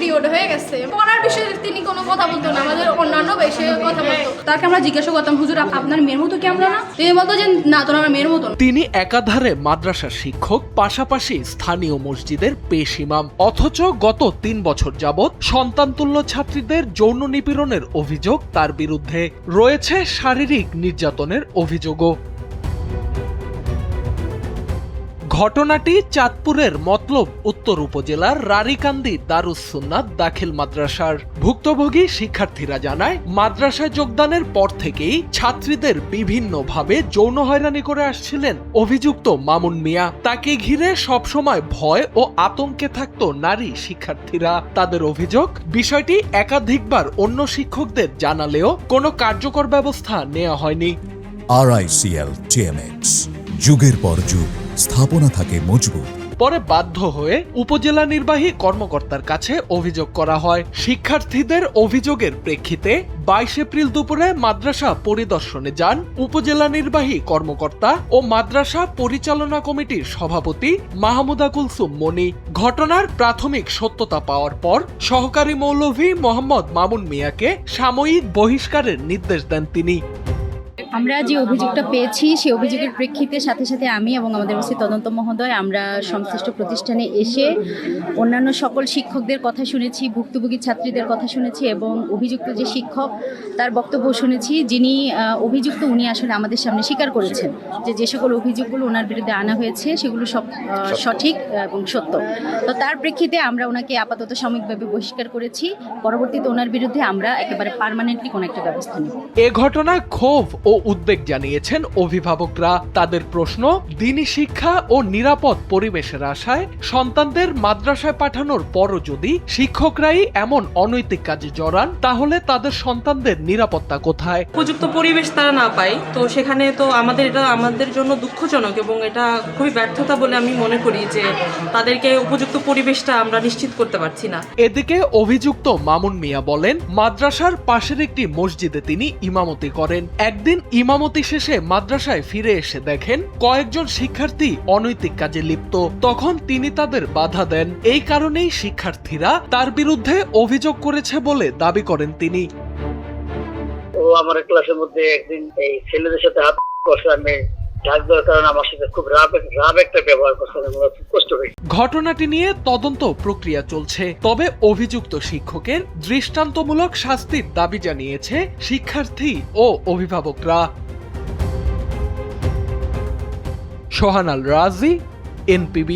Period হয়ে গেছে, পড়ার বিষয়ে তিনি কোনো কথা বলতো না, আমাদের অন্যান্য বিষয়ে কথা বলতো। তাকে আমরা জিজ্ঞাসা করতাম, হুজুর আপনার মেয়ের মতো কি আমরা না? তিনি বলতো যে না, তোর আমার মেয়ের মতো। তিনি একাধারে মাদ্রাসার শিক্ষক, পাশাপাশি স্থানীয় মসজিদের পেশ ইমাম। অথচ গত ৩ বছর যাবৎ সন্তানতুল্য ছাত্রীদের যৌন নিপীড়নের অভিযোগ তার বিরুদ্ধে। রয়েছে শারীরিক নির্যাতনের অভিযোগও। ঘটনাটি চাঁদপুরের মতলব উত্তর উপজেলার রারিকান্দি দারুস সুন্নাত দাখিল মাদ্রাসার। ভুক্তভোগী শিক্ষার্থীরা জানায়, মাদ্রাসায় যোগদানের পর থেকেই ছাত্রীদের বিভিন্নভাবে যৌন হয়রানি করে আসছিলেন অভিযুক্ত মামুন মিয়া। তাকে ঘিরে সবসময় ভয় ও আতঙ্কে থাকত নারী শিক্ষার্থীরা। তাদের অভিযোগ, বিষয়টি একাধিকবার অন্য শিক্ষকদের জানালেও কোনো কার্যকর ব্যবস্থা নেওয়া হয়নি। RICL TMX, যুগের পর যুগ স্থাপনা থাকে মজবুত। পরে বাধ্য হয়ে উপজেলা নির্বাহী কর্মকর্তার কাছে অভিযোগ করা হয়। শিক্ষার্থীদের অভিযোগের প্রেক্ষিতে 22 এপ্রিল দুপুরে মাদ্রাসা পরিদর্শনে যান উপজেলা নির্বাহী কর্মকর্তা ও মাদ্রাসা পরিচালনা কমিটির সভাপতি মাহমুদা কুলসুম মনি। ঘটনার প্রাথমিক সত্যতা পাওয়ার পর সহকারী মৌলভী মোহাম্মদ মামুন মিয়াকে সাময়িক বহিষ্কারের নির্দেশ দেন তিনি। আমরা যে অভিযোগটা পেয়েছি সেই অভিযোগের প্রেক্ষিতে সাথে সাথে আমি এবং আমাদের ওসি তদন্ত মহোদয় আমরা সংশ্লিষ্ট প্রতিষ্ঠানে এসে অন্যান্য সকল শিক্ষকদের কথা শুনেছি, ভুক্তভোগী ছাত্রীদের কথা শুনেছি এবং অভিযুক্ত যে শিক্ষক তার বক্তব্য শুনেছি। যিনি অভিযুক্ত উনি আসলে আমাদের সামনে স্বীকার করেছেন যে সকল অভিযোগগুলো ওনার বিরুদ্ধে আনা হয়েছে সেগুলো সব সঠিক এবং সত্য। তো তার প্রেক্ষিতে আমরা ওনাকে আপাতত সাময়িকভাবে বহিষ্কার করেছি। পরবর্তীতে ওনার বিরুদ্ধে আমরা একেবারে পার্মানেন্টলি কোনো একটা ব্যবস্থা নেব। এ ঘটনায় ক্ষোভ ও উদ্বেগ জানিয়েছেন অভিভাবকরা। তাদের প্রশ্ন, দ্বীনি শিক্ষা ও নিরাপদ পরিবেশের আশায় সন্তানদের মাদ্রাসায় পাঠানোর পরও যদি শিক্ষকরাই এমন অনৈতিক কাজে জড়ান, তাহলে তাদের সন্তানদের নিরাপত্তা কোথায়? উপযুক্ত পরিবেশ তারা না পায়, তো সেখানে তো এটা আমাদের জন্য দুঃখজনক এবং এটা খুবই ব্যর্থতা বলে আমি মনে করি যে তাদেরকে উপযুক্ত পরিবেশটা আমরা নিশ্চিত করতে পারছি না। এদিকে অভিযুক্ত মামুন মিয়া বলেন, মাদ্রাসার পাশের একটি মসজিদে তিনি ইমামতি করেন। একদিন ইমামতি শেষে মাদ্রাসায় ফিরে এসে দেখেন কয়েকজন শিক্ষার্থী অনৈতিক কাজে লিপ্ত। তখন তিনি তাদের বাধা দেন। এই কারণেই শিক্ষার্থীরা তার বিরুদ্ধে অভিযোগ করেছে বলে দাবি করেন তিনি। ও আমার ক্লাসের মধ্যে একদিন এই ছেলেদের সাথে হাত বসে আমি ডাক দেওয়ার কারণে আমার সাথে খুব রাব একটা ব্যবহার করছে, খুব কষ্ট হয়েছে। ঘটনাটি নিয়ে তদন্ত প্রক্রিয়া চলছে। তবে অভিযুক্ত শিক্ষকের দৃষ্টান্তমূলক শাস্তির দাবি জানিয়েছে শিক্ষার্থী ও অভিভাবকরা। সোহান আল রাজি, NPB।